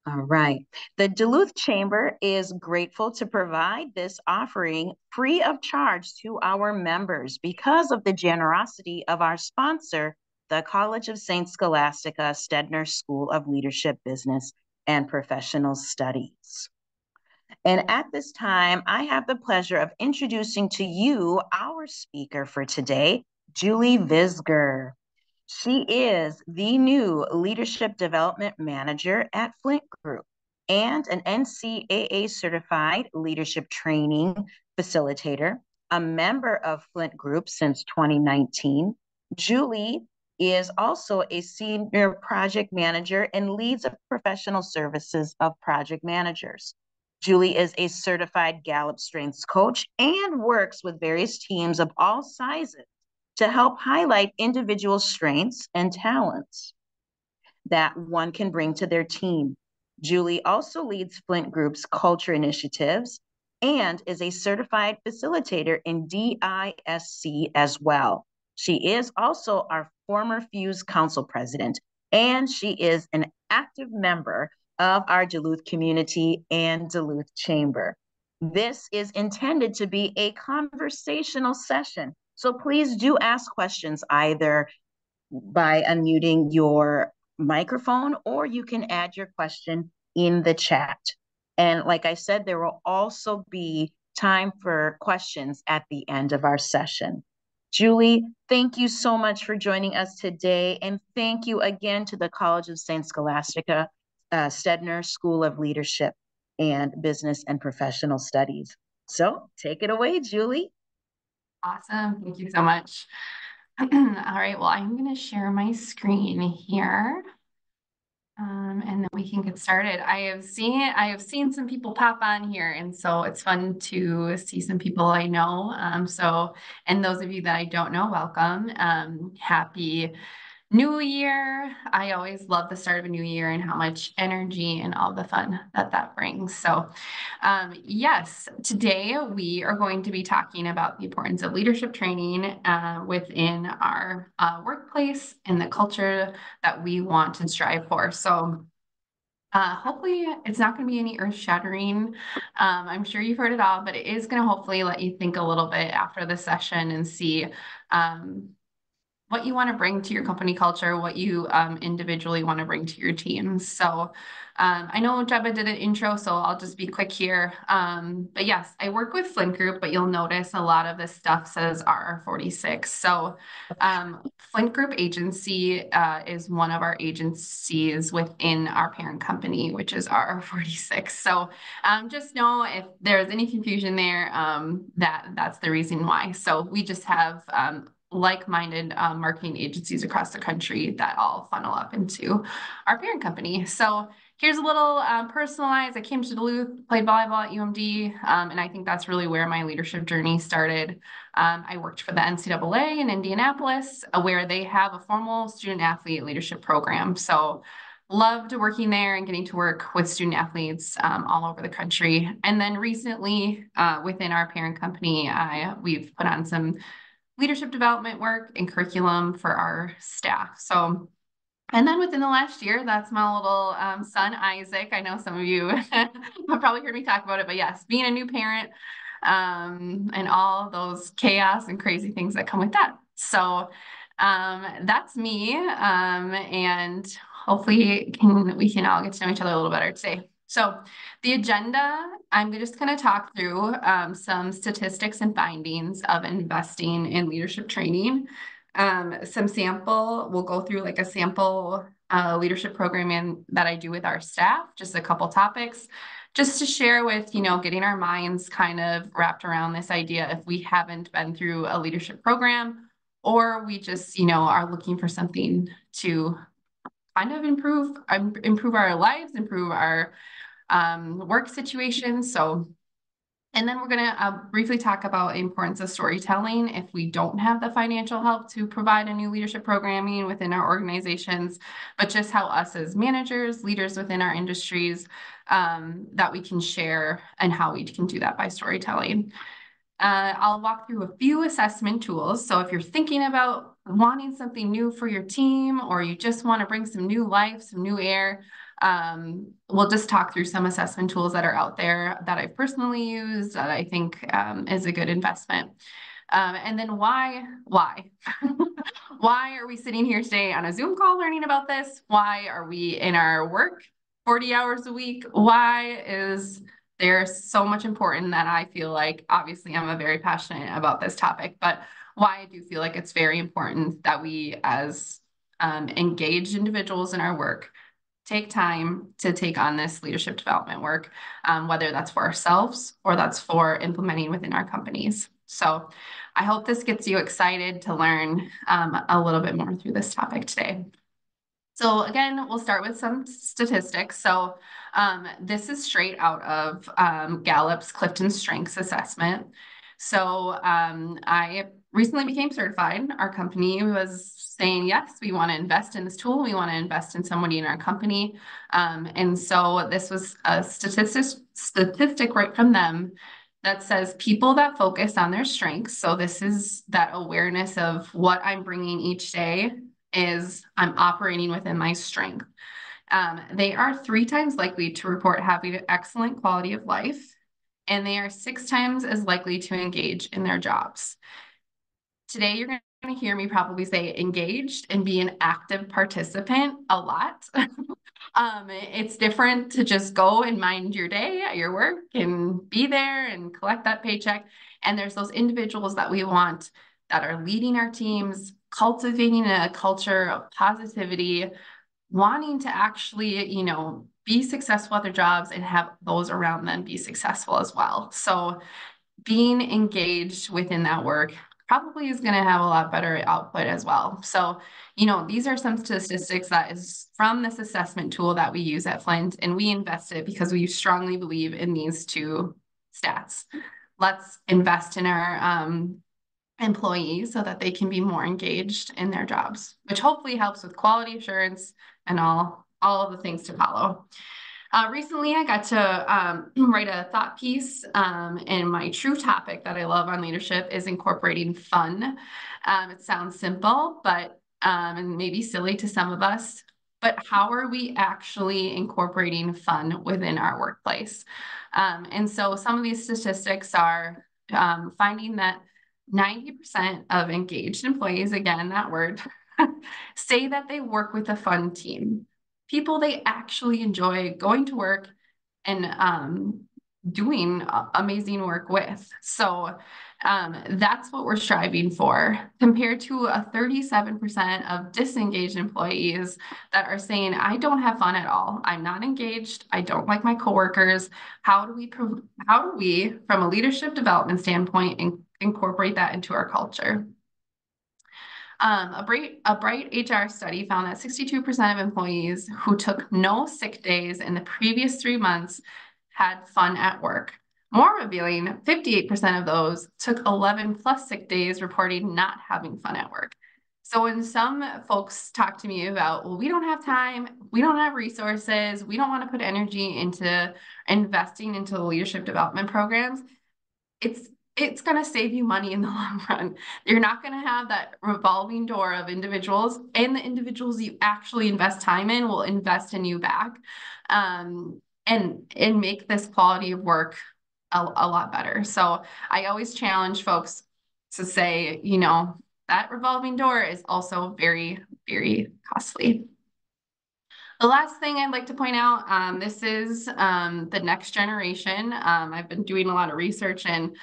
All right. The Duluth Chamber is grateful to provide this offering free of charge to our members because of the generosity of our sponsor, the College of St. Scholastica Stedner School of Leadership, Business, and Professional Studies. And at this time, I have the pleasure of introducing to you our speaker for today, Julie Visger. She is the new Leadership Development Manager at Flint Group and an NCAA certified leadership training facilitator, a member of Flint Group since 2019. Julie is also a senior project manager and leads a professional services of project managers. Julie is a certified Gallup Strengths coach and works with various teams of all sizes to help highlight individual strengths and talents that one can bring to their team. Julie also leads Flint Group's culture initiatives and is a certified facilitator in DISC as well. She is also our former Fuse Council president, and she is an active member of our Duluth community and Duluth Chamber. This is intended to be a conversational session, so please do ask questions either by unmuting your microphone, or you can add your question in the chat. And like I said, there will also be time for questions at the end of our session. Julie, thank you so much for joining us today. And thank you again to the College of St. Scholastica Stedner School of Leadership and Business and Professional Studies. So take it away, Julie. Awesome. Thank you so much. All right. Well, I'm going to share my screen here. And then we can get started. I have seen some people pop on here, and so it's fun to see some people I know. And those of you that I don't know, welcome. Happy New Year. I always love the start of a new year and how much energy and all the fun that brings. Yes, today we are going to be talking about the importance of leadership training within our workplace and the culture that we want to strive for. Hopefully it's not going to be any earth-shattering. I'm sure you've heard it all, but it is going to hopefully let you think a little bit after the session and see what you want to bring to your company culture, what you individually want to bring to your teams. I know Jebba did an intro, so I'll just be quick here. But yes, I work with Flint Group, but you'll notice a lot of this stuff says RR46. Flint Group Agency is one of our agencies within our parent company, which is RR46. Just know if there's any confusion there, that's the reason why. So we just have like-minded marketing agencies across the country that all funnel up into our parent company. So here's a little personalized. I came to Duluth, played volleyball at UMD, and I think that's really where my leadership journey started. I worked for the NCAA in Indianapolis, where they have a formal student-athlete leadership program. So loved working there and getting to work with student athletes all over the country. And then recently, within our parent company, we've put on some leadership development work and curriculum for our staff. And then within the last year, that's my little son, Isaac. I know some of you have probably heard me talk about it, but yes, being a new parent and all those chaos and crazy things that come with that. That's me. And hopefully we can all get to know each other a little better today. So the agenda, I'm just going to talk through some statistics and findings of investing in leadership training. We'll go through like a sample leadership program that I do with our staff, just a couple topics, just to share with, getting our minds kind of wrapped around this idea if we haven't been through a leadership program, or we just, are looking for something to kind of improve our lives, improve our work situations. And then we're going to briefly talk about the importance of storytelling if we don't have the financial help to provide a new leadership programming within our organizations, but just how us as managers, leaders within our industries, that we can share and how we can do that by storytelling. I'll walk through a few assessment tools. So if you're thinking about wanting something new for your team, or you just want to bring some new life, some new air, We'll just talk through some assessment tools that are out there that I've personally used that I think is a good investment. And then why? Why are we sitting here today on a Zoom call learning about this? Why are we in our work 40 hours a week? Why is there so much important that I feel like, obviously I'm a very passionate about this topic, but why I do feel like it's very important that we as engaged individuals in our work take time to take on this leadership development work, whether that's for ourselves or that's for implementing within our companies. So I hope this gets you excited to learn a little bit more through this topic today. So again, we'll start with some statistics. So this is straight out of Gallup's Clifton Strengths Assessment. So I recently became certified. Our company was saying, yes, we want to invest in this tool. We want to invest in somebody in our company. And so this was a statistic right from them that says people that focus on their strengths. So this is that awareness of what I'm bringing each day is I'm operating within my strength. They are 3 times likely to report having an excellent quality of life, and they are 6 times as likely to engage in their jobs. Today, you're going to hear me probably say engaged and be an active participant a lot. It's different to just go and mind your day at your work and be there and collect that paycheck. And there's those individuals that we want that are leading our teams, cultivating a culture of positivity, wanting to actually, be successful at their jobs and have those around them be successful as well. So being engaged within that work probably is going to have a lot better output as well. So, these are some statistics that is from this assessment tool that we use at Flint, and we invested because we strongly believe in these 2 stats. Let's invest in our employees so that they can be more engaged in their jobs, which hopefully helps with quality assurance and all of the things to follow. Recently, I got to write a thought piece, and my true topic that I love on leadership is incorporating fun. It sounds simple, but and maybe silly to some of us, but how are we actually incorporating fun within our workplace? And so some of these statistics are finding that 90% of engaged employees, again, that word, say that they work with a fun team. People they actually enjoy going to work and doing amazing work with. So that's what we're striving for, compared to a 37% of disengaged employees that are saying, I don't have fun at all. I'm not engaged. I don't like my coworkers. How do we, from a leadership development standpoint, incorporate that into our culture? A bright HR study found that 62% of employees who took no sick days in the previous 3 months had fun at work. More revealing, 58% of those took 11 plus sick days, reporting not having fun at work. So when some folks talk to me about, well, we don't have time, we don't have resources, we don't want to put energy into investing into the leadership development programs, it's going to save you money in the long run. You're not going to have that revolving door of individuals, and the individuals you actually invest time in will invest in you back, and make this quality of work a lot better. So I always challenge folks to say, that revolving door is also very, very costly. The last thing I'd like to point out, this is the next generation. I've been doing a lot of research, and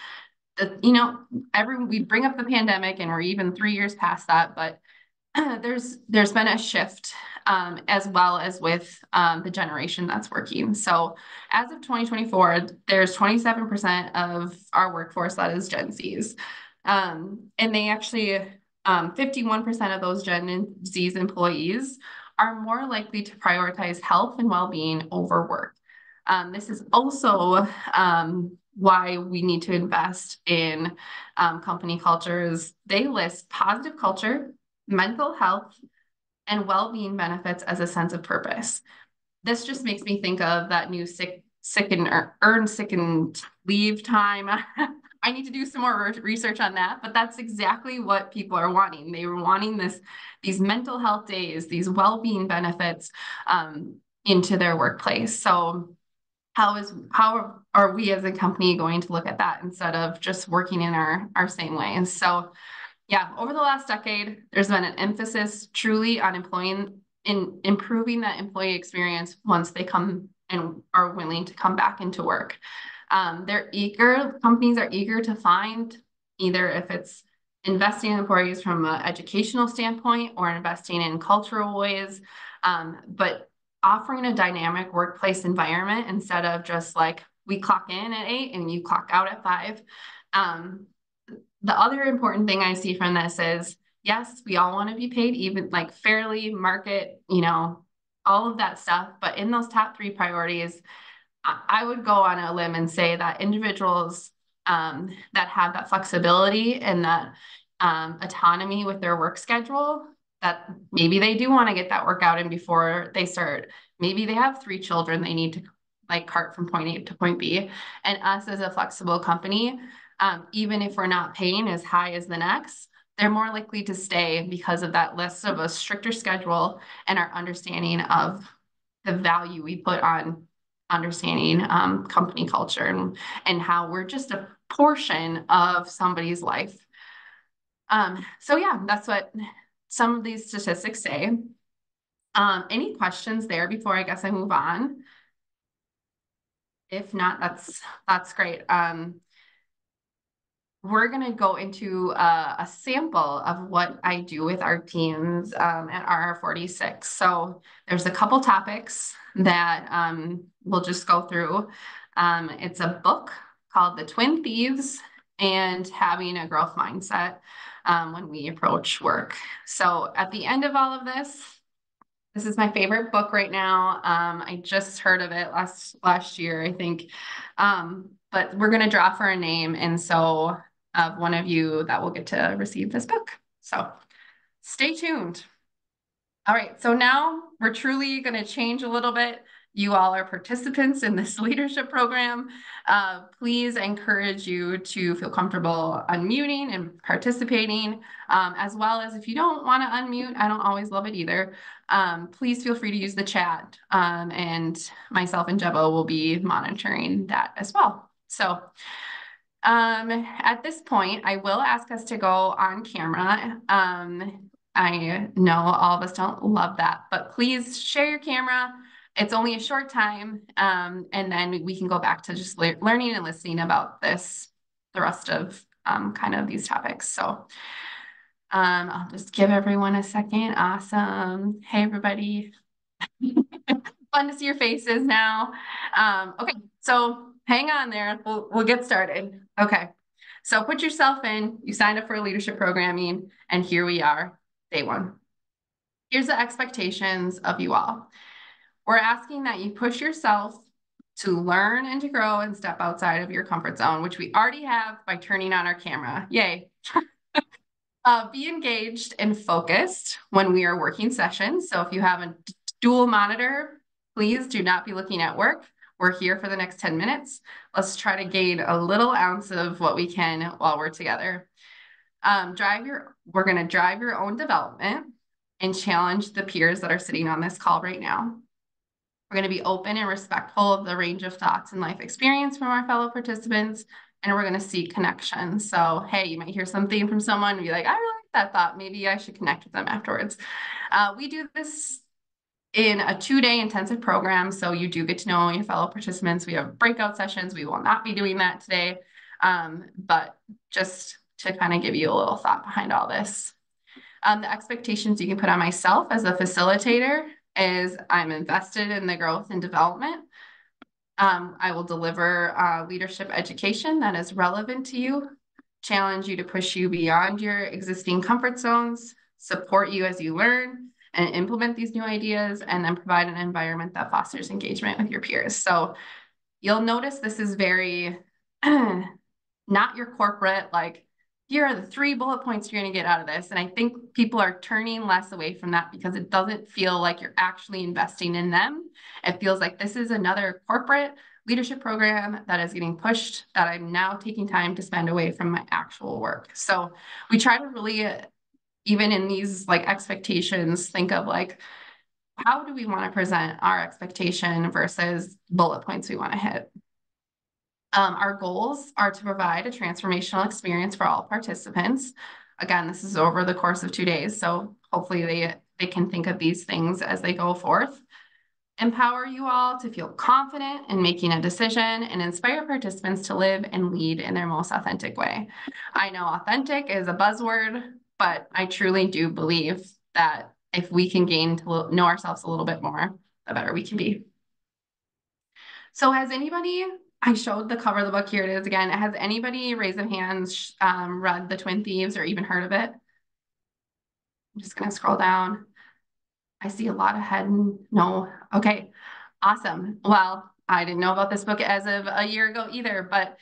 we bring up the pandemic and we're even 3 years past that, but there's been a shift, as well as with the generation that's working. So as of 2024, there's 27% of our workforce that is Gen Zs. And they actually, 51% of those Gen Z's employees are more likely to prioritize health and well-being over work. This is also why we need to invest in company cultures. They list positive culture, mental health, and well-being benefits as a sense of purpose. This just makes me think of that new sick and earned sick and leave time. I need to do some more research on that, but that's exactly what people are wanting. They were wanting these mental health days, these well-being benefits. into their workplace. So how are we as a company going to look at that instead of just working in our same way? And so yeah, over the last decade, there's been an emphasis truly on improving that employee experience once they come and are willing to come back into work. Companies are eager to find either if it's investing in employees from an educational standpoint or investing in cultural ways, but offering a dynamic workplace environment instead of just like we clock in at 8 and you clock out at 5. The other important thing I see from this is, yes, we all want to be paid even like fairly, market, all of that stuff. But in those top 3 priorities, I would go on a limb and say that individuals that have that flexibility and that autonomy with their work schedule, that maybe they do want to get that workout in before they start. Maybe they have 3 children they need to like cart from point A to point B. And us as a flexible company, even if we're not paying as high as the next, they're more likely to stay because of that less of a stricter schedule and our understanding of the value we put on understanding company culture and how we're just a portion of somebody's life. So yeah, that's what some of these statistics say. Any questions there before I guess I move on? If not, that's great. We're going to go into a sample of what I do with our teams at RR46. So there's a couple topics that we'll just go through. It's a book called The Twin Thieves and Having a Growth Mindset when we approach work. So at the end of all of this is my favorite book right now. I just heard of it last year, I think. But we're going to draw for a name. And so of one of you that will get to receive this book. So stay tuned. All right, so now we're truly going to change a little bit. You all are participants in this leadership program. Please encourage you to feel comfortable unmuting and participating, as well as if you don't want to unmute, I don't always love it either. Please feel free to use the chat, and myself and Jebo will be monitoring that as well. So at this point, I will ask us to go on camera. I know all of us don't love that, but please share your camera. It's only a short time, and then we can go back to just learning and listening about the rest of kind of these topics. So I'll just give everyone a second. Awesome. Hey, everybody. Fun to see your faces now. Okay, so hang on there. We'll get started. Okay, so put yourself in. You signed up for leadership programming, and here we are, day 1. Here's the expectations of you all. We're asking that you push yourself to learn and to grow and step outside of your comfort zone, which we already have by turning on our camera. Yay. Be engaged and focused when we are working sessions. So if you have a dual monitor, please do not be looking at work. We're here for the next 10 minutes. Let's try to gain a little ounce of what we can while we're together. We're going to drive your own development and challenge the peers that are sitting on this call right now. We're going to be open and respectful of the range of thoughts and life experience from our fellow participants, and we're going to seek connection. So, hey, you might hear something from someone and be like, I really like that thought. Maybe I should connect with them afterwards. We do this in a 2-day intensive program, so you do get to know your fellow participants. We have breakout sessions. We will not be doing that today, but just to kind of give you a little thought behind all this. The expectations you can put on myself as a facilitator is I'm invested in the growth and development. I will deliver leadership education that is relevant to you, challenge you to push you beyond your existing comfort zones, support you as you learn and implement these new ideas, and then provide an environment that fosters engagement with your peers. So you'll notice this is very not your corporate, like, here are the 3 bullet points you're going to get out of this. And I think people are turning less away from that because it doesn't feel like you're actually investing in them. It feels like this is another corporate leadership program that is getting pushed that I'm now taking time to spend away from my actual work. So we try to really, even in these like expectations, think of like, how do we want to present our expectation versus bullet points we want to hit? Our goals are to provide a transformational experience for all participants. Again, this is over the course of 2 days, so hopefully they can think of these things as they go forth. Empower you all to feel confident in making a decision and inspire participants to live and lead in their most authentic way. I know authentic is a buzzword, but I truly do believe that if we can gain to know ourselves a little bit more, the better we can be. So has anybody, I showed the cover of the book, here it is again. Has anybody raised their hands, read The Twin Thieves or even heard of it? I'm just gonna scroll down. I see a lot of head. No. Okay. Awesome. Well, I didn't know about this book as of a year ago either, but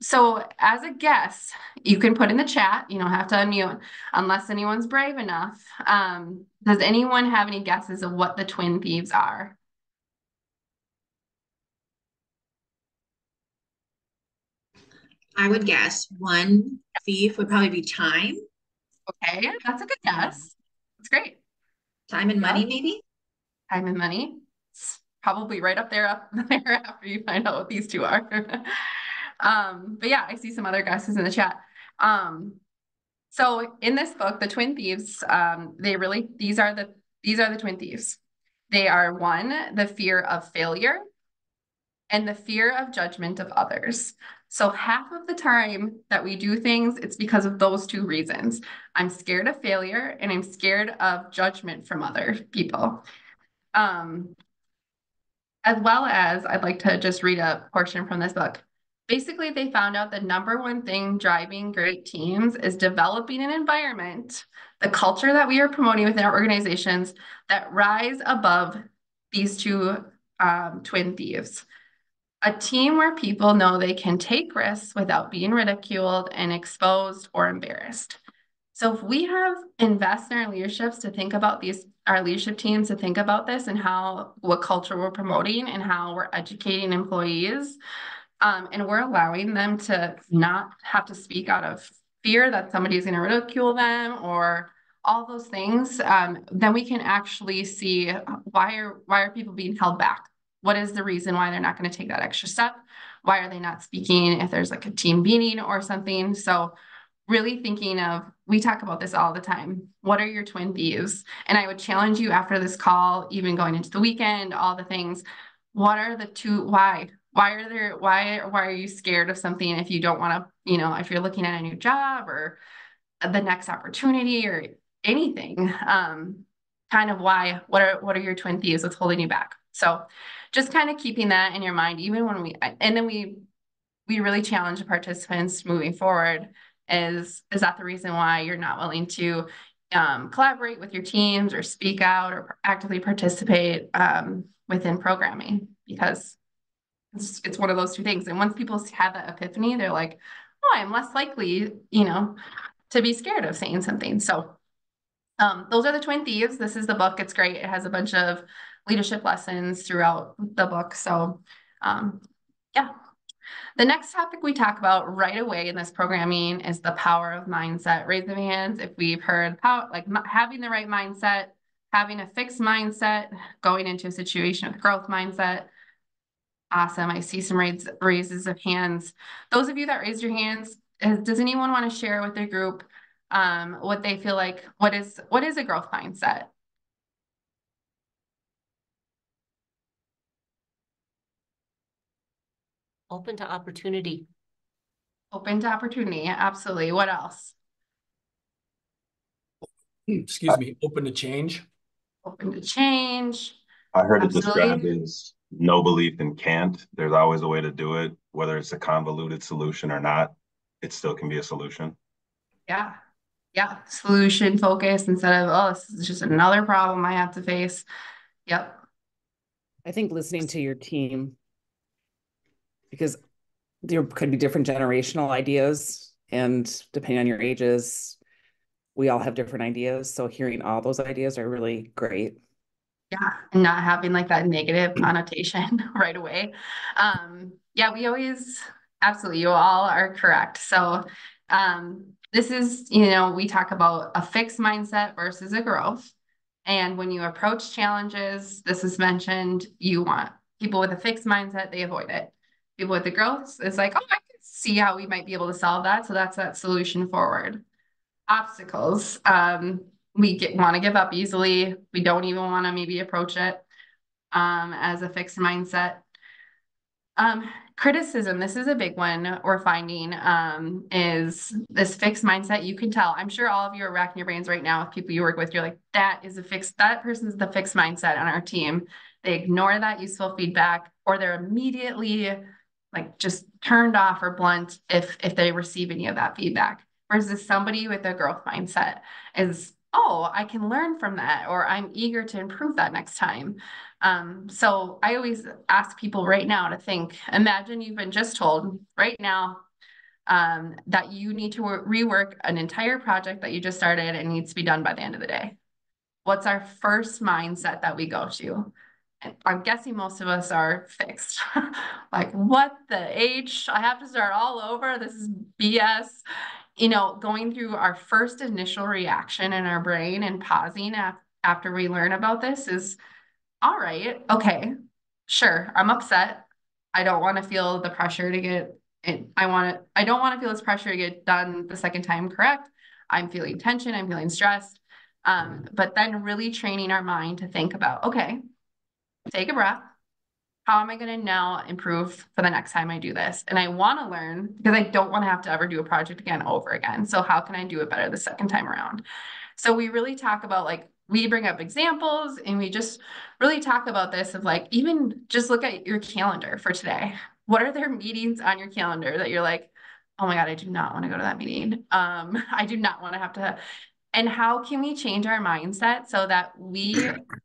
so as a guess, you can put in the chat, you don't have to unmute unless anyone's brave enough. Does anyone have any guesses of what the Twin Thieves are? I would guess one thief would probably be time. Okay, that's a good guess. That's great. Time and money, Yep. maybe? Time and money. It's probably right up there after you find out what these two are. But yeah, I see some other guesses in the chat. So in this book, the Twin Thieves, these are the Twin Thieves. They are one, the fear of failure and the fear of judgment of others. So half of the time that we do things, it's because of those two reasons. I'm scared of failure and I'm scared of judgment from other people. As well as I'd like to just read a portion from this book. Basically, they found out the number one thing driving great teams is developing an environment, the culture that we are promoting within our organizations that rise above these two twin thieves. A team where people know they can take risks without being ridiculed and exposed or embarrassed. So if we have invest in our leaderships to think about our leadership teams to think about this and what culture we're promoting and how we're educating employees, and we're allowing them to not have to speak out of fear that somebody's going to ridicule them or all those things, then we can actually see why are people being held back? What is the reason why they're not going to take that extra step? Why are they not speaking if there's like a team meeting or something? So really thinking of, we talk about this all the time. What are your twin thieves? And I would challenge you after this call, even going into the weekend, all the things. What are the two, why? Why are you scared of something if you don't want to, if you're looking at a new job or the next opportunity or anything, kind of why, what are your twin thieves? What's holding you back? So just kind of keeping that in your mind, even when and then we really challenge the participants moving forward. Is that the reason why you're not willing to collaborate with your teams or speak out or actively participate within programming? Because it's one of those two things. And once people have that epiphany, they're like, oh, I'm less likely, to be scared of saying something. So those are the Twin Thieves. This is the book. It's great. It has a bunch of leadership lessons throughout the book. So yeah. The next topic we talk about right away in this programming is the power of mindset. Raise the hands if we've heard like having the right mindset, having a fixed mindset, going into a situation with growth mindset. Awesome. I see some raises of hands. Those of you that raised your hands, does anyone want to share with their group what they feel like? What is a growth mindset? Open to opportunity. Open to opportunity. Absolutely. What else? Excuse me, open to change. Open to change. I heard it Absolutely. described as no belief in can't. There's always a way to do it, whether it's a convoluted solution or not, it still can be a solution. Yeah. Yeah. Solution focus instead of, oh, this is just another problem I have to face. Yep. I think listening to your team, because there could be different generational ideas, and depending on your ages, we all have different ideas. So hearing all those ideas are really great. Yeah, and not having like that negative connotation right away. Yeah, we always, absolutely, you all are correct. So this is, we talk about a fixed mindset versus a growth. And when you approach challenges, this is mentioned, you want people with a fixed mindset, they avoid it. People with the growth, it's like, oh, I can see how we might be able to solve that. So that's that solution forward. Obstacles, we want to give up easily. We don't even want to maybe approach it as a fixed mindset. Criticism, this is a big one we're finding, is this fixed mindset. You can tell, I'm sure all of you are racking your brains right now with people you work with. You're like, that person's the fixed mindset on our team. They ignore that useful feedback, or they're immediately like just turned off or blunt if they receive any of that feedback. Versus somebody with a growth mindset is, oh, I can learn from that, or I'm eager to improve that next time. So I always ask people right now to think, imagine you've been just told right now that you need to rework an entire project that you just started and needs to be done by the end of the day. What's our first mindset that we go to? And I'm guessing most of us are fixed. Like, what the H? I have to start all over. This is BS. You know, going through our first initial reaction in our brain and pausing after we learn about this is, all right, okay, sure, I'm upset. I don't want to feel the pressure to get it. I don't want to feel this pressure to get done the second time correct. I'm feeling tension, I'm feeling stressed. But then really training our mind to think about, okay, take a breath. How am I going to now improve for the next time I do this? And I want to learn because I don't want to have to ever do a project again over again. So how can I do it better the second time around? So we really talk about, like, we bring up examples and we just really talk about this of like, even just look at your calendar for today. What are there meetings on your calendar that you're like, oh my God, I do not want to go to that meeting. I do not want to have to. And how can we change our mindset so that we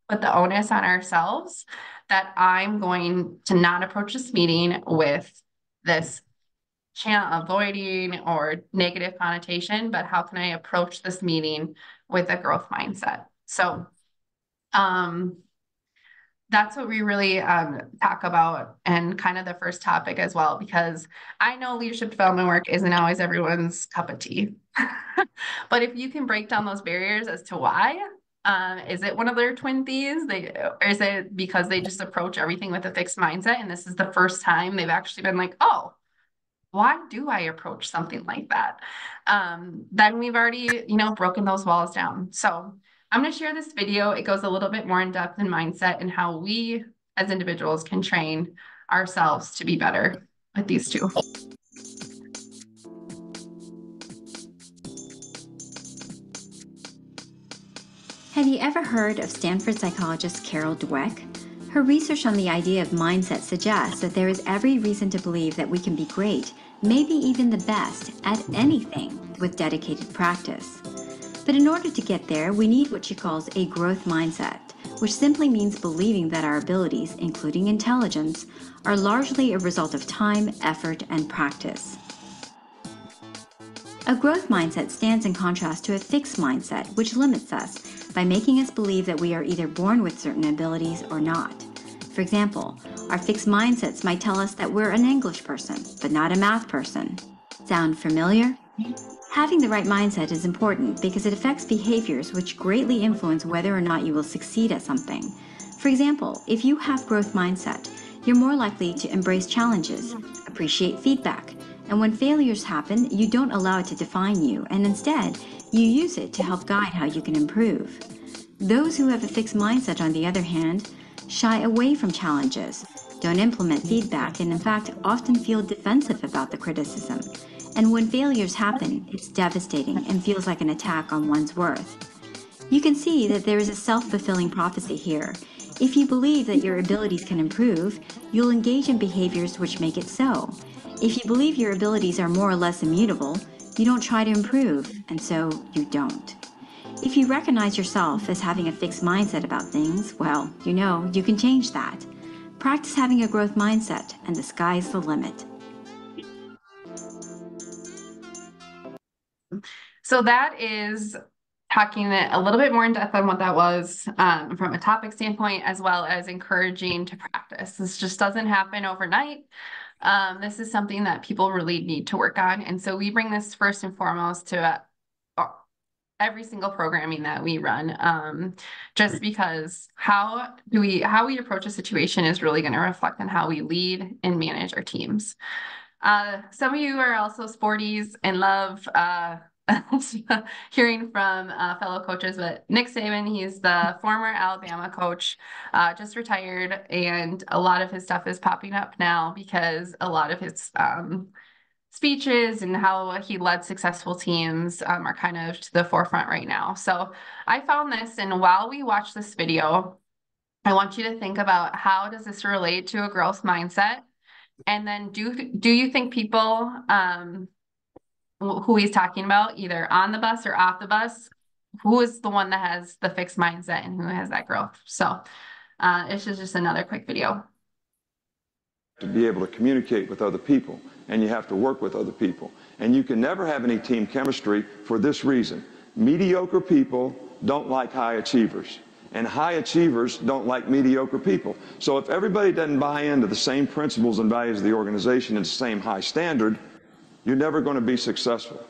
put the onus on ourselves that I'm going to not approach this meeting with this avoiding or negative connotation, but how can I approach this meeting with a growth mindset? So that's what we really talk about, and kind of the first topic as well, because I know leadership development work isn't always everyone's cup of tea. But if you can break down those barriers as to why, is it one of their twin thieves? Or is it because they just approach everything with a fixed mindset and this is the first time they've actually been like, oh, why do I approach something like that? Then we've already, broken those walls down. So I'm going to share this video. It goes a little bit more in depth in mindset and how we as individuals can train ourselves to be better with these two. Have you ever heard of Stanford psychologist Carol Dweck? Her research on the idea of mindset suggests that there is every reason to believe that we can be great, maybe even the best, at anything with dedicated practice. But in order to get there, we need what she calls a growth mindset, which simply means believing that our abilities, including intelligence, are largely a result of time, effort, and practice. A growth mindset stands in contrast to a fixed mindset, which limits us by making us believe that we are either born with certain abilities or not. For example, our fixed mindsets might tell us that we're an English person, but not a math person. Sound familiar? Having the right mindset is important because it affects behaviors which greatly influence whether or not you will succeed at something. For example, if you have growth mindset, you're more likely to embrace challenges, appreciate feedback, and when failures happen, you don't allow it to define you, and instead, you use it to help guide how you can improve. Those who have a fixed mindset, on the other hand, shy away from challenges, don't implement feedback, and in fact, often feel defensive about the criticism. And when failures happen, it's devastating and feels like an attack on one's worth. You can see that there is a self-fulfilling prophecy here. If you believe that your abilities can improve, you'll engage in behaviors which make it so. If you believe your abilities are more or less immutable, you don't try to improve, and so you don't. If you recognize yourself as having a fixed mindset about things, well, you can change that. Practice having a growth mindset, and the sky's the limit. So that is talking a little bit more in depth on what that was from a topic standpoint, as well as encouraging to practice. This just doesn't happen overnight. This is something that people really need to work on. And so we bring this first and foremost to every single programming that we run, just because how we approach a situation is really going to reflect on how we lead and manage our teams. Some of you are also sporties and love hearing from fellow coaches, but Nick Saban, he's the former Alabama coach, just retired, and a lot of his stuff is popping up now because a lot of his speeches and how he led successful teams are kind of to the forefront right now. So I found this, and while we watch this video, I want you to think about how does this relate to a growth mindset? And then do you think people who he's talking about, either on the bus or off the bus, who is the one that has the fixed mindset and who has that growth? So it's just another quick video. To be able to communicate with other people, and you have to work with other people. And you can never have any team chemistry for this reason. Mediocre people don't like high achievers, and high achievers don't like mediocre people. So if everybody doesn't buy into the same principles and values of the organization and the same high standard, you're never going to be successful.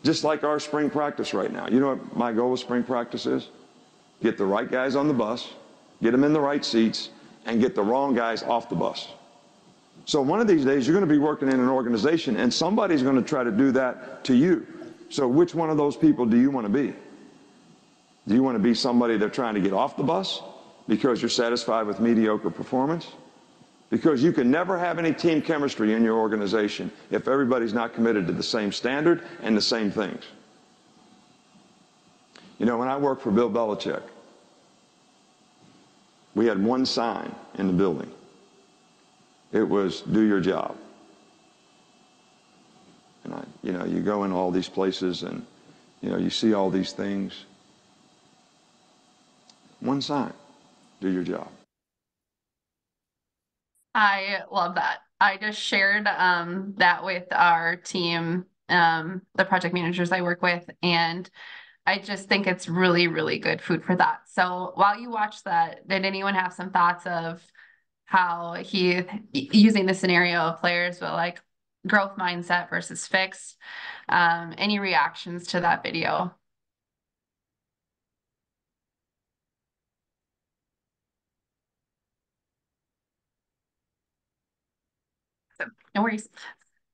Just like our spring practice right now. You know what my goal with spring practice is? Get the right guys on the bus, get them in the right seats, and get the wrong guys off the bus. So one of these days, you're going to be working in an organization, and somebody's going to try to do that to you. So which one of those people do you want to be? Do you want to be somebody that's trying to get off the bus because you're satisfied with mediocre performance? Because you can never have any team chemistry in your organization if everybody's not committed to the same standard and the same things. You know, when I worked for Bill Belichick, we had one sign in the building. It was, do your job. And you go in all these places and, you see all these things. One sign, do your job. I love that. I just shared that with our team, the project managers I work with, and I just think it's really, really good food for thought. So while you watch that, did anyone have some thoughts of how he using the scenario of players with like growth mindset versus fixed? Any reactions to that video? So, no worries.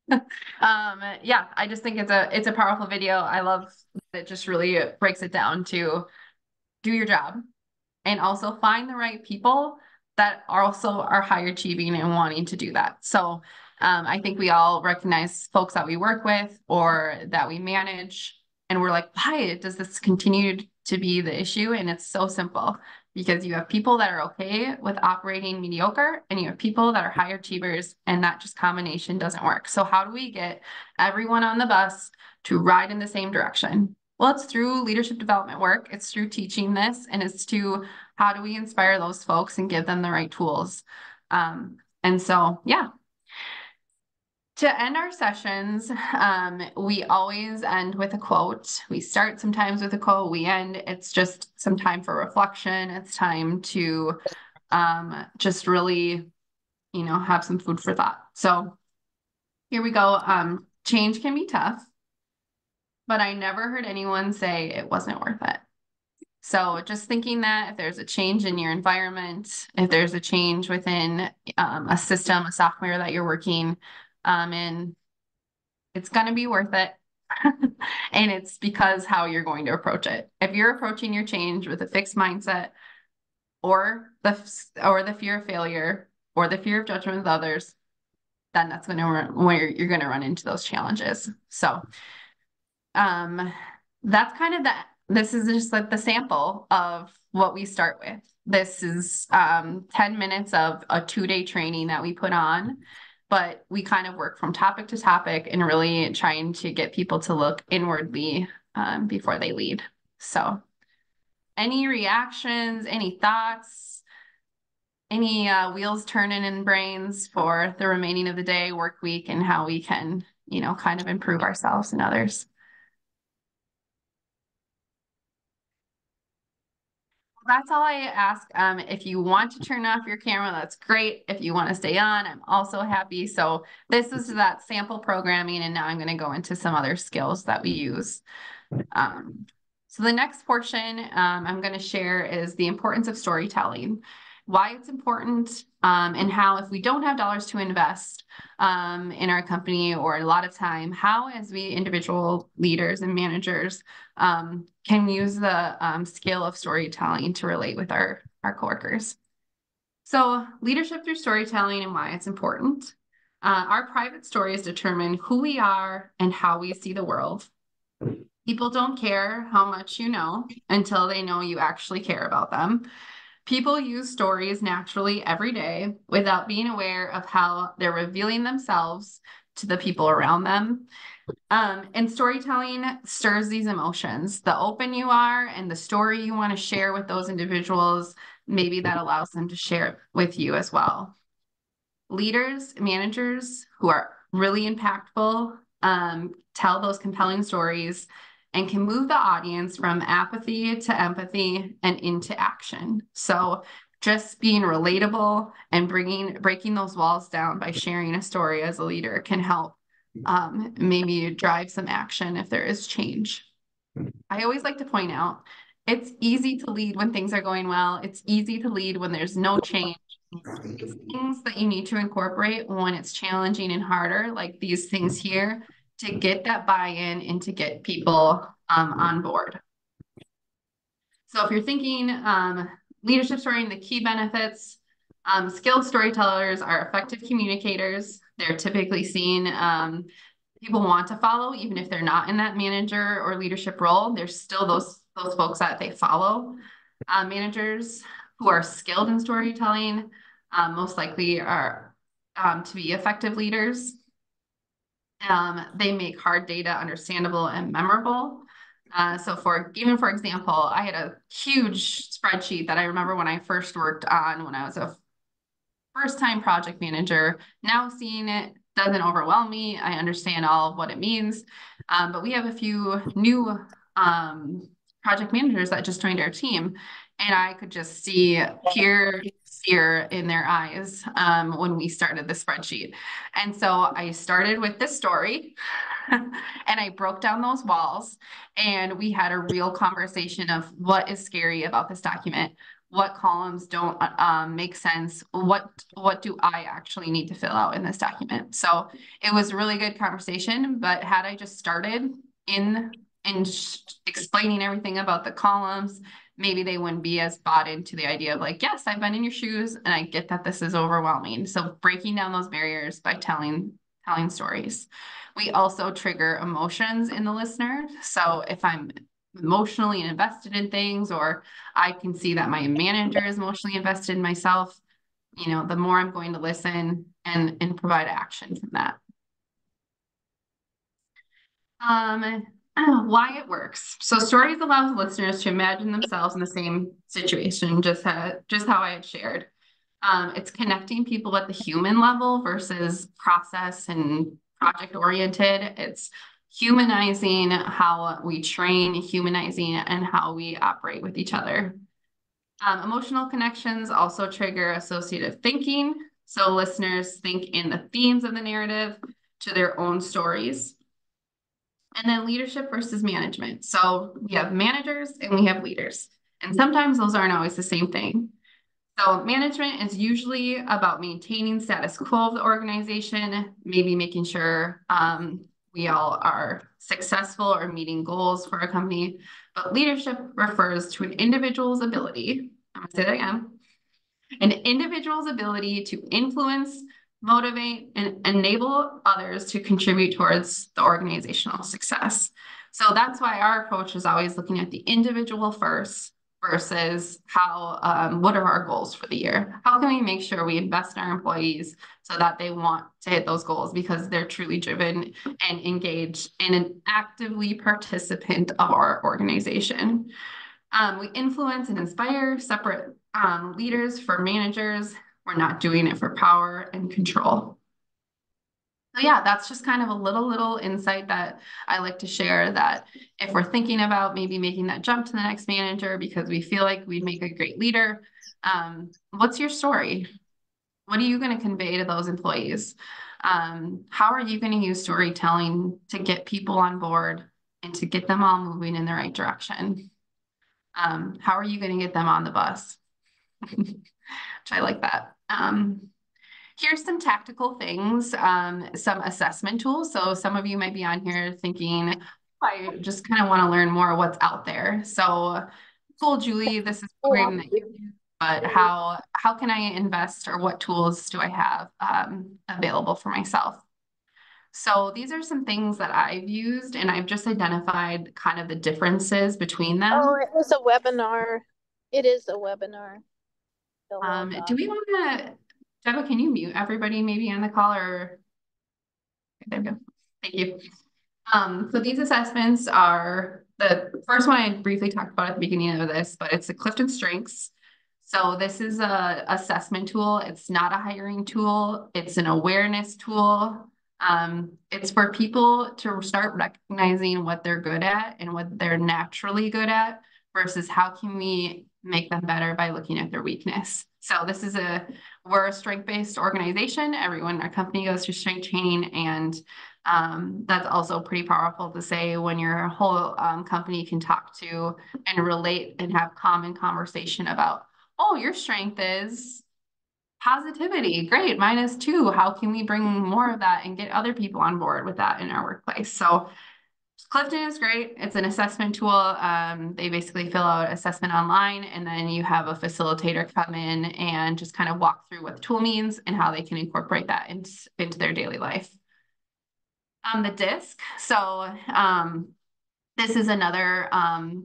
Yeah, I just think it's a powerful video. I love that it just really breaks it down to do your job and also find the right people that also are high achieving and wanting to do that. So I think we all recognize folks that we work with or that we manage, and we're like, why does this continue to be the issue? And it's so simple, because you have people that are okay with operating mediocre and you have people that are high achievers, and that just combination doesn't work. So how do we get everyone on the bus to ride in the same direction? Well, it's through leadership development work. It's through teaching this, and it's to how do we inspire those folks and give them the right tools. And so, yeah. To end our sessions, we always end with a quote. We start sometimes with a quote, we end. It's just some time for reflection. It's time to just really, have some food for thought. So here we go. Change can be tough, but I never heard anyone say it wasn't worth it. So just thinking that if there's a change in your environment, if there's a change within a system, a software that you're working in, it's going to be worth it. And it's because how you're going to approach it. If you're approaching your change with a fixed mindset or the fear of failure or the fear of judgment with others, then that's going to where you're going to run into those challenges. So that's kind of this is just like the sample of what we start with. This is 10 minutes of a 2-day training that we put on, but we kind of work from topic to topic and really trying to get people to look inwardly before they lead. So any reactions, any thoughts, any wheels turning in brains for the remaining of the day, work week, and how we can, kind of improve ourselves and others? That's all I ask. If you want to turn off your camera, that's great. If you want to stay on, I'm also happy. So this is that sample programming, and now I'm going to go into some other skills that we use. So the next portion I'm going to share is the importance of storytelling, why it's important, and how if we don't have dollars to invest in our company or a lot of time, how as we individual leaders and managers can use the skill of storytelling to relate with our coworkers. So leadership through storytelling and why it's important. Our private stories determine who we are and how we see the world. People don't care how much you know until they know you actually care about them. People use stories naturally every day without being aware of how they're revealing themselves to the people around them. And storytelling stirs these emotions. The open you are and the story you want to share with those individuals, maybe that allows them to share it with you as well. Leaders, managers who are really impactful, tell those compelling stories and can move the audience from apathy to empathy and into action. So just being relatable and breaking those walls down by sharing a story as a leader can help maybe drive some action if there is change. I always like to point out, it's easy to lead when things are going well. It's easy to lead when there's no change. It's things that you need to incorporate when it's challenging and harder, like these things here, to get that buy-in and to get people on board. So if you're thinking leadership story and the key benefits, skilled storytellers are effective communicators. They're typically seen, people want to follow, even if they're not in that manager or leadership role, there's still those folks that they follow. Managers who are skilled in storytelling most likely are to be effective leaders. They make hard data understandable and memorable. So for example, I had a huge spreadsheet that I remember when I first worked on when I was a first-time project manager. Now seeing it doesn't overwhelm me. I understand all of what it means. But we have a few new project managers that just joined our team. And I could just see pure fear in their eyes when we started the spreadsheet. And so I started with this story and I broke down those walls and we had a real conversation of what is scary about this document. What columns don't make sense? What do I actually need to fill out in this document? So it was a really good conversation, but had I just started in explaining everything about the columns, maybe they wouldn't be as bought into the idea of like, yes, I've been in your shoes and I get that this is overwhelming. So breaking down those barriers by telling stories. We also trigger emotions in the listener. So if I'm emotionally invested in things, or I can see that my manager is emotionally invested in myself, the more I'm going to listen and provide action from that. Why it works. So stories allows listeners to imagine themselves in the same situation, just how I had shared. It's connecting people at the human level versus process and project oriented. It's humanizing how we train, humanizing and how we operate with each other. Emotional connections also trigger associative thinking. So listeners think in the themes of the narrative to their own stories. And then leadership versus management. So we have managers and we have leaders. And sometimes those aren't always the same thing. So management is usually about maintaining status quo of the organization, maybe making sure we all are successful or meeting goals for a company. But leadership refers to an individual's ability, I'm gonna say that again, an individual's ability to influence, motivate, and enable others to contribute towards the organizational success. So that's why our approach is always looking at the individual first versus how, what are our goals for the year? How can we make sure we invest in our employees so that they want to hit those goals because they're truly driven and engaged and an actively participant of our organization. We influence and inspire separate leaders for managers. We're not doing it for power and control. So yeah, that's just kind of a little insight that I like to share, that if we're thinking about maybe making that jump to the next manager because we feel like we'd make a great leader, what's your story? What are you going to convey to those employees? How are you going to use storytelling to get people on board and to get them all moving in the right direction. How are you going to get them on the bus? Which I like that. Here's some tactical things, some assessment tools. So some of you might be on here thinking, I just kind of want to learn more what's out there. So cool, Julie, this is great that you do, but how can I invest, or what tools do I have available for myself? So these are some things that I've used, and I've just identified kind of the differences between them. Oh, it was a webinar. It is a webinar. Do we want to, Deborah, can you mute everybody maybe on the call, or there we go. Thank you. So these assessments are, the first one I briefly talked about at the beginning of this, but it's the Clifton Strengths. So this is a assessment tool. It's not a hiring tool. It's an awareness tool. It's for people to start recognizing what they're good at and what they're naturally good at versus how can we make them better by looking at their weakness. So this is we're a strength-based organization. Everyone in our company goes through strength training, and that's also pretty powerful to say when your whole company can talk to and relate and have common conversation about, oh, your strength is positivity. Great. Mine is too. How can we bring more of that and get other people on board with that in our workplace? So Clifton is great. It's an assessment tool. They basically fill out assessment online, and then you have a facilitator come in and just kind of walk through what the tool means and how they can incorporate that into their daily life. The DISC. So this is another,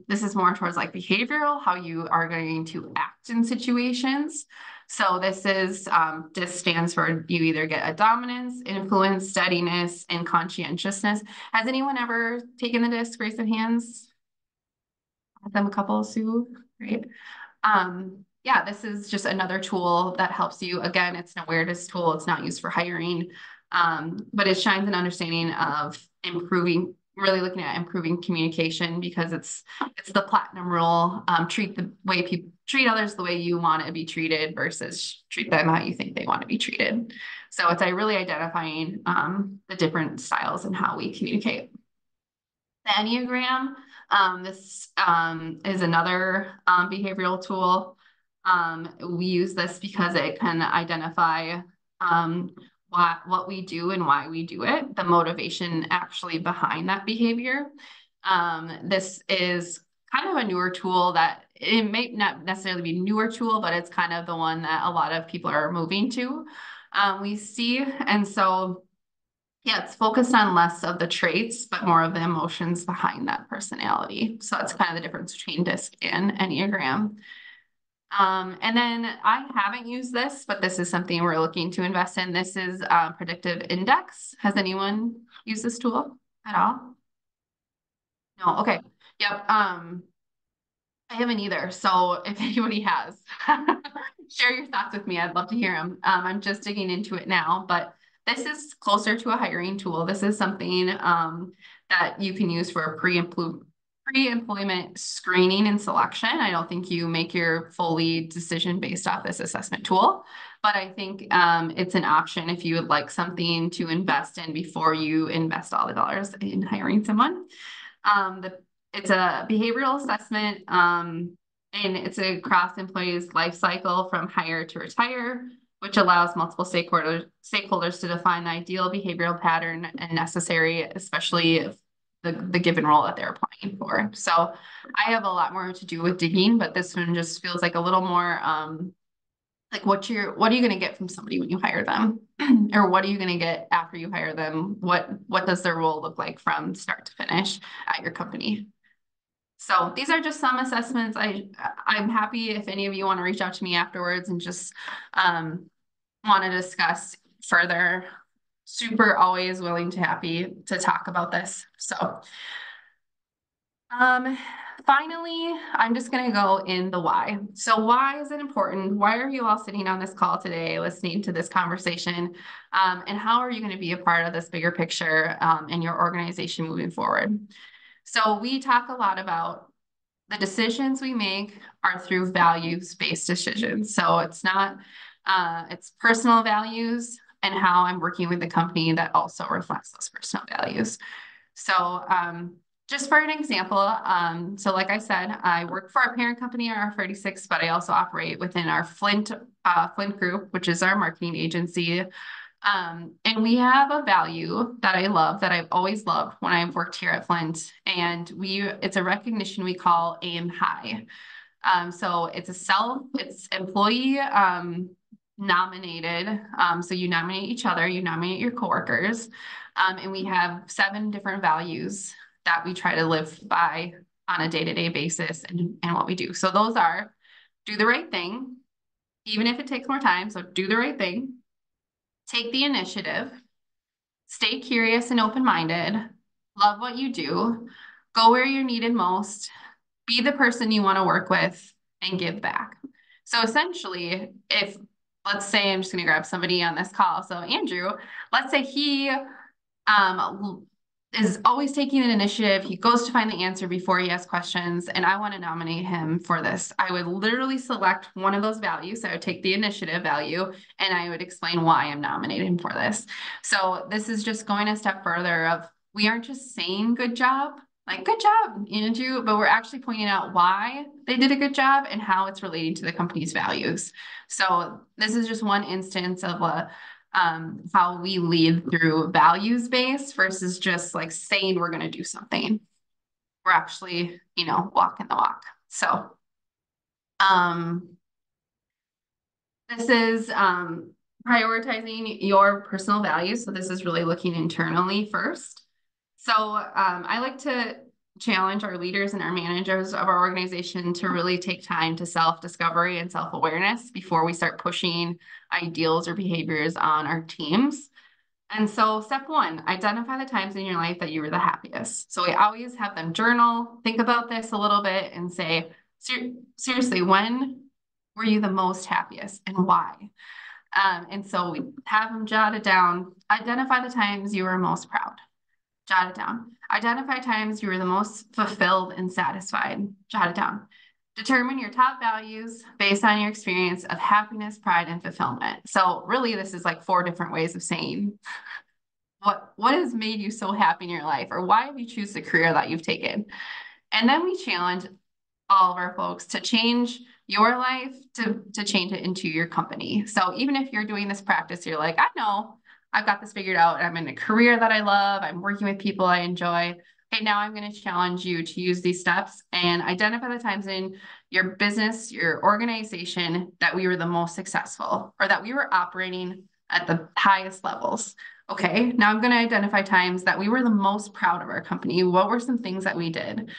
this is more towards like behavioral, how you are going to act in situations. So this is, DISC stands for you either get a dominance, influence, steadiness, and conscientiousness. Has anyone ever taken the DISC? Raise their hands. Have them a couple, Sue. Great. Yeah, this is just another tool that helps you. Again, it's an awareness tool. It's not used for hiring, but it shines an understanding of improving, really looking at improving communication, because it's the platinum rule. Treat the way people treat others the way you want to be treated versus treat them how you think they want to be treated. So it's really identifying the different styles and how we communicate. The Enneagram, this is another behavioral tool. We use this because it can identify what we do and why we do it, the motivation actually behind that behavior. This is kind of a newer tool that it may not necessarily be a newer tool, but it's kind of the one that a lot of people are moving to. We see, and so yeah, it's focused on less of the traits, but more of the emotions behind that personality. So that's kind of the difference between DISC and Enneagram. And then I haven't used this, but this is something we're looking to invest in. This is Predictive Index. Has anyone used this tool at all? No, okay. Yep. I haven't either. So if anybody has, share your thoughts with me. I'd love to hear them. I'm just digging into it now, but this is closer to a hiring tool. This is something that you can use for pre-employment screening and selection. I don't think you make your fully decision based off this assessment tool, but I think it's an option if you would like something to invest in before you invest all the dollars in hiring someone. It's a behavioral assessment, and it's across employees' life cycle from hire to retire, which allows multiple stakeholders to define the ideal behavioral pattern and necessary, especially the given role that they're applying for. So I have a lot more to do with digging, but this one just feels like a little more like what are you going to get from somebody when you hire them, or what are you going to get after you hire them? What does their role look like from start to finish at your company? So these are just some assessments. I'm happy if any of you want to reach out to me afterwards and just want to discuss further. Super always willing to happy to talk about this. So finally, I'm just going to go in the why. So why is it important? Why are you all sitting on this call today, listening to this conversation? And how are you going to be a part of this bigger picture in your organization moving forward? So we talk a lot about the decisions we make are through values-based decisions. So it's not, it's personal values and how I'm working with the company that also reflects those personal values. So just for an example, so like I said, I work for our parent company, R36, but I also operate within our Flint group, which is our marketing agency. And we have a value that I love, that I've always loved when I've worked here at Flint. And it's a recognition we call aim high. So it's employee nominated. So you nominate each other, you nominate your coworkers. And we have 7 different values that we try to live by on a day-to-day basis and what we do. So those are: do the right thing, even if it takes more time. So do the right thing, take the initiative, stay curious and open-minded, love what you do, go where you're needed most, be the person you want to work with, and give back. So essentially, let's say I'm just going to grab somebody on this call. So Andrew, let's say he is always taking an initiative. He goes to find the answer before he asks questions, and I want to nominate him for this. I would literally select one of those values. So I would take the initiative value, and I would explain why I'm nominating him for this. So this is just going a step further of, we aren't just saying good job, like good job, Andrew, but we're actually pointing out why they did a good job and how it's relating to the company's values. So this is just one instance of how we lead through values-based versus just like saying we're going to do something. We're actually, walking the walk. So this is prioritizing your personal values. So this is really looking internally first. So I like to challenge our leaders and our managers of our organization to really take time to self-discovery and self-awareness before we start pushing ideals or behaviors on our teams. And so step 1, identify the times in your life that you were the happiest. So we always have them journal, think about this a little bit and say, seriously, when were you the most happiest and why? And so we have them jot it down. Identify the times you were most proud. Jot it down. Identify times you were the most fulfilled and satisfied. Jot it down. Determine your top values based on your experience of happiness, pride, and fulfillment. So really, this is like 4 different ways of saying what has made you so happy in your life, or why have you choose the career that you've taken. And then we challenge all of our folks to change your life to change it into your company. So even if you're doing this practice, you're like, I know I've got this figured out. I'm in a career that I love. I'm working with people I enjoy. Okay, now I'm going to challenge you to use these steps and identify the times in your business, your organization, that we were the most successful, or that we were operating at the highest levels. Okay, now I'm going to identify times that we were the most proud of our company. What were some things that we did?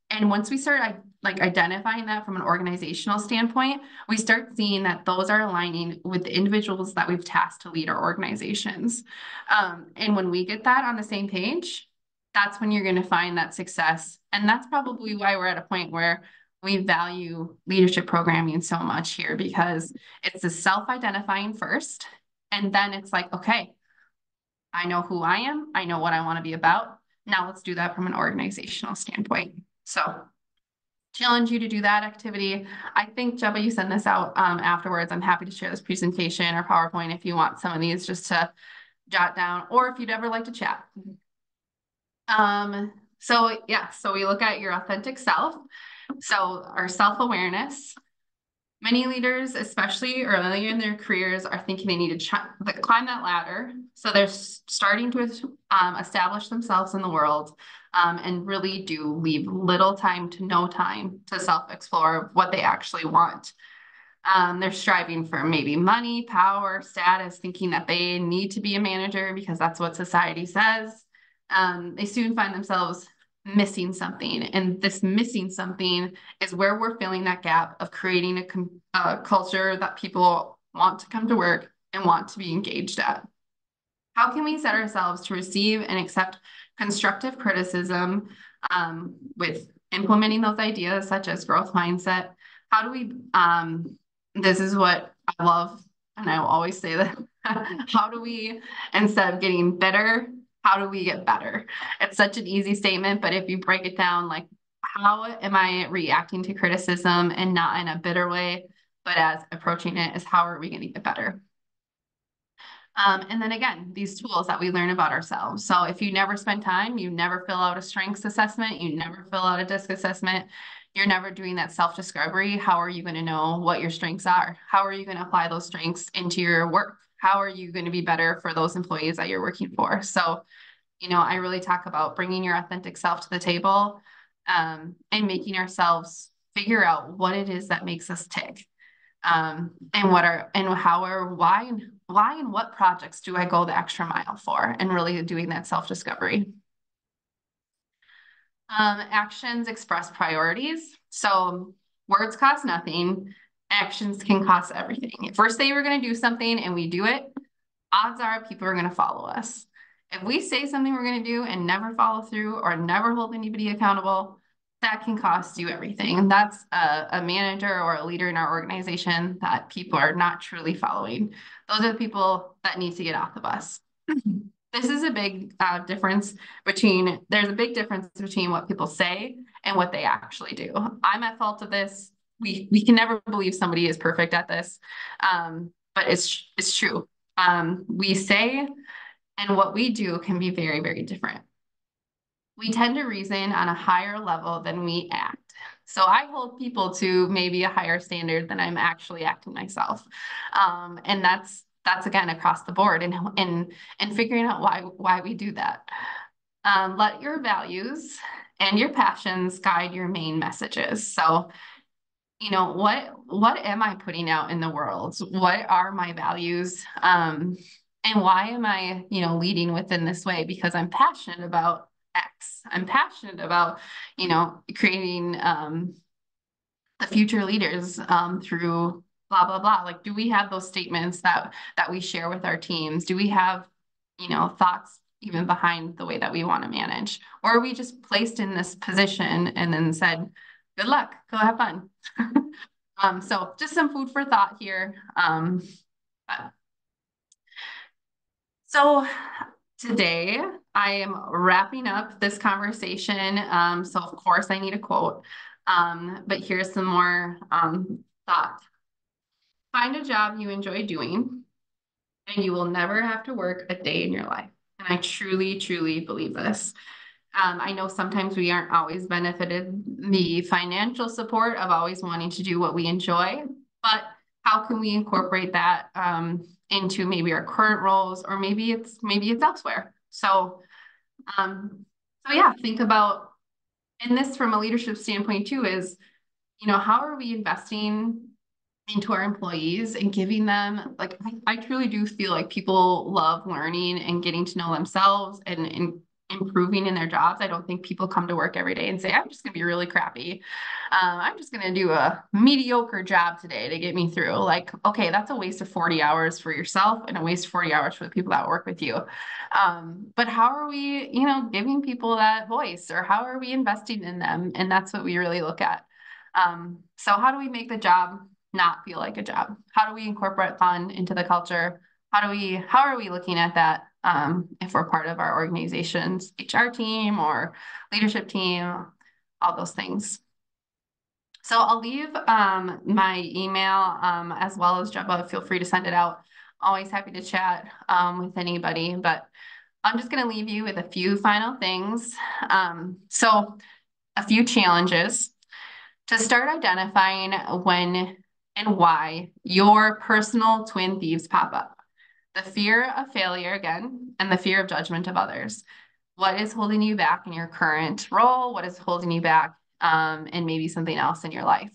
And once we start identifying that from an organizational standpoint, we start seeing that those are aligning with the individuals that we've tasked to lead our organizations. And when we get that on the same page, that's when you're going to find that success. And that's probably why we're at a point where we value leadership programming so much here, because it's the self-identifying first. And then it's like, okay, I know who I am. I know what I want to be about. Now let's do that from an organizational standpoint. So challenge you to do that activity. I think, Jebba, you send this out afterwards. I'm happy to share this presentation or PowerPoint if you want some of these just to jot down, or if you'd ever like to chat. So we look at your authentic self. So our self-awareness. Many leaders, especially early in their careers, are thinking they need to climb that ladder. So they're starting to establish themselves in the world, and really do leave little time to no time to self-explore what they actually want. They're striving for maybe money, power, status, thinking that they need to be a manager because that's what society says. They soon find themselves missing something. And this missing something is where we're filling that gap of creating a culture that people want to come to work and want to be engaged at. How can we set ourselves to receive and accept constructive criticism with implementing those ideas such as growth mindset? How do we, this is what I love, and I will always say that, how do we, instead of getting bitter, how do we get better? It's such an easy statement, but if you break it down, like, how am I reacting to criticism, and not in a bitter way, but as approaching it as how are we going to get better? And then again, these tools that we learn about ourselves. So if you never spend time, you never fill out a strengths assessment, you never fill out a DISC assessment, you're never doing that self-discovery, how are you going to know what your strengths are? How are you going to apply those strengths into your work? How are you going to be better for those employees that you're working for? So, you know, I really talk about bringing your authentic self to the table, and making ourselves figure out what it is that makes us tick. And what are, and how are, why and what projects do I go the extra mile for, and really doing that self-discovery. Actions express priorities. So words cost nothing. Actions can cost everything. If we say we're going to do something and we do it, odds are people are going to follow us. If we say something we're going to do and never follow through or never hold anybody accountable, that can cost you everything. And that's a manager or a leader in our organization that people are not truly following. Those are the people that need to get off the bus. This is a big difference between, there's a big difference between what people say and what they actually do. I'm at fault of this. We can never believe somebody is perfect at this, but it's true. We say and what we do can be very, very different. We tend to reason on a higher level than we act. So I hold people to maybe a higher standard than I'm actually acting myself. And that's again across the board, and figuring out why we do that. Let your values and your passions guide your main messages. So, you know, what am I putting out in the world? What are my values? And why am I, you know, leading within this way? Because I'm passionate about X. I'm passionate about, you know, creating the future leaders through blah, blah, blah. Like, do we have those statements that we share with our teams? Do we have, you know, thoughts even behind the way that we want to manage? Or are we just placed in this position and then said, good luck, go have fun? So just some food for thought here. So today I am wrapping up this conversation. So of course I need a quote, but here's some more thought. Find a job you enjoy doing and you will never have to work a day in your life. And I truly, truly believe this. I know sometimes we aren't always benefited the financial support of always wanting to do what we enjoy, but how can we incorporate that into maybe our current roles, or maybe it's elsewhere. So yeah, think about, and this from a leadership standpoint too is, you know, how are we investing into our employees and giving them, like, I truly do feel like people love learning and getting to know themselves and improving in their jobs. I don't think people come to work every day and say, I'm just going to be really crappy. I'm just going to do a mediocre job today to get me through. Like, okay, that's a waste of 40 hours for yourself and a waste of 40 hours for the people that work with you. But how are we, you know, giving people that voice, or how are we investing in them? And that's what we really look at. So how do we make the job not feel like a job? How do we incorporate fun into the culture? How are we looking at that if we're part of our organization's HR team or leadership team, all those things. So I'll leave my email as well as Jebba. Feel free to send it out. Always happy to chat with anybody, but I'm just going to leave you with a few final things. So a few challenges to start identifying when and why your personal twin thieves pop up. The fear of failure again, and the fear of judgment of others. What is holding you back in your current role? What is holding you back and maybe something else in your life?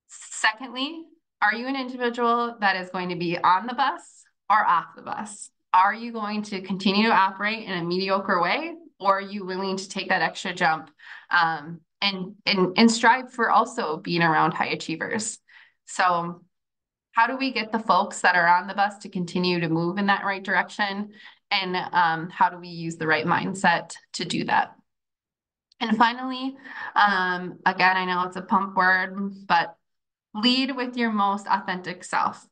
Secondly, are you an individual that is going to be on the bus or off the bus? Are you going to continue to operate in a mediocre way, or are you willing to take that extra jump and strive for also being around high achievers? So how do we get the folks that are on the bus to continue to move in that right direction? And how do we use the right mindset to do that? And finally, again, I know it's a pump word, but lead with your most authentic self.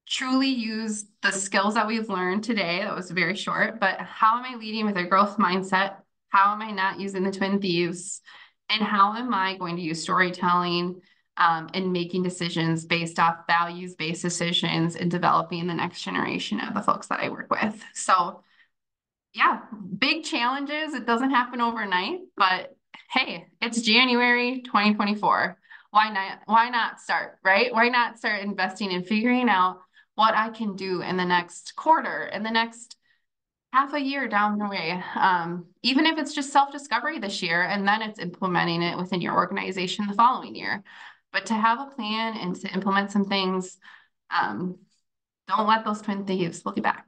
Truly use the skills that we've learned today. That was very short, but how am I leading with a growth mindset? How am I not using the twin thieves? And how am I going to use storytelling and making decisions based off values-based decisions and developing the next generation of the folks that I work with. So yeah, big challenges. It doesn't happen overnight, but hey, it's January 2024. Why not start, right? Why not start investing and figuring out what I can do in the next quarter, in the next half a year down the way. Even if it's just self-discovery this year, and then it's implementing it within your organization the following year. But to have a plan and to implement some things, don't let those twin thieves look you back.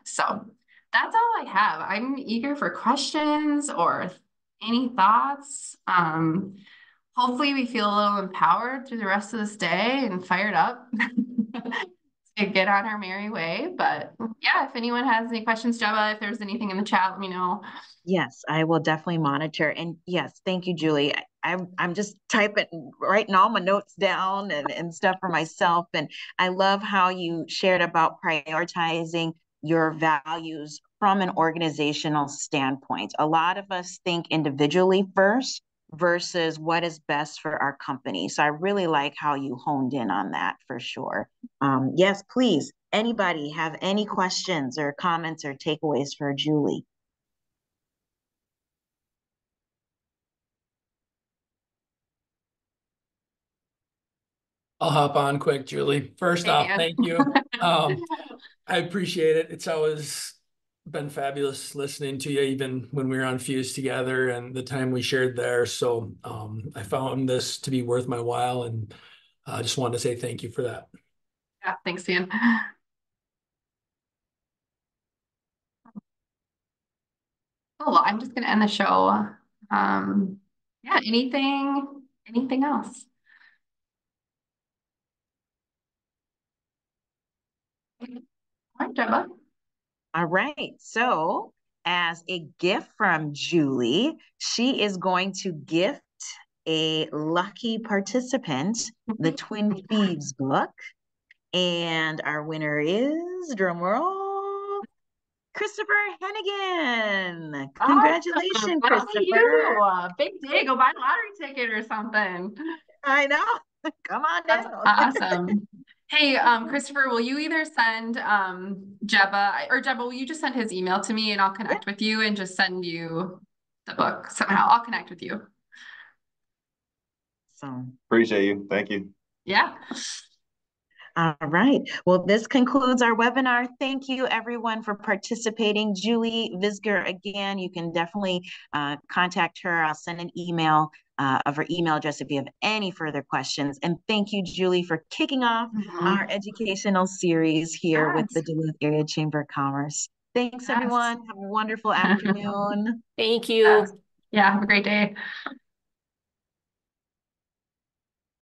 So that's all I have. I'm eager for questions or any thoughts. Hopefully we feel a little empowered through the rest of this day and fired up to get on our merry way. But yeah, if anyone has any questions, Jebba, if there's anything in the chat, let me know. Yes, I will definitely monitor. And yes, thank you, Julie. I'm just writing all my notes down and stuff for myself. And I love how you shared about prioritizing your values from an organizational standpoint. A lot of us think individually first versus what is best for our company. So I really like how you honed in on that for sure. Yes, please. Anybody have any questions or comments or takeaways for Julie? I'll hop on quick, Julie. First off, thank you. I appreciate it. It's always been fabulous listening to you, even when we were on Fuse together and the time we shared there. So I found this to be worth my while, and I just wanted to say thank you for that. Yeah, thanks, Dan. Oh, well, I'm just going to end the show. Yeah, anything else? All right, Jebba. All right. So, as a gift from Julie, she is going to gift a lucky participant the Twin Thieves book. And our winner is, drumroll, Christopher Hennigan. Congratulations, awesome. Christopher. You. Big day. Go buy a lottery ticket or something. I know. Come on That's down. awesome. Hey, Christopher, will you either send Jebba, or Jebba, will you just send his email to me and I'll connect with you and just send you the book somehow? I'll connect with you. So Appreciate you. Thank you. Yeah. all right. Well, this concludes our webinar. Thank you, everyone, for participating. Julie Visger, again, you can definitely contact her. I'll send an email of her email address if you have any further questions. And thank you, Julie, for kicking off our educational series here with the Duluth Area Chamber of Commerce. Thanks, everyone. Have a wonderful afternoon. Thank you. Yeah, have a great day.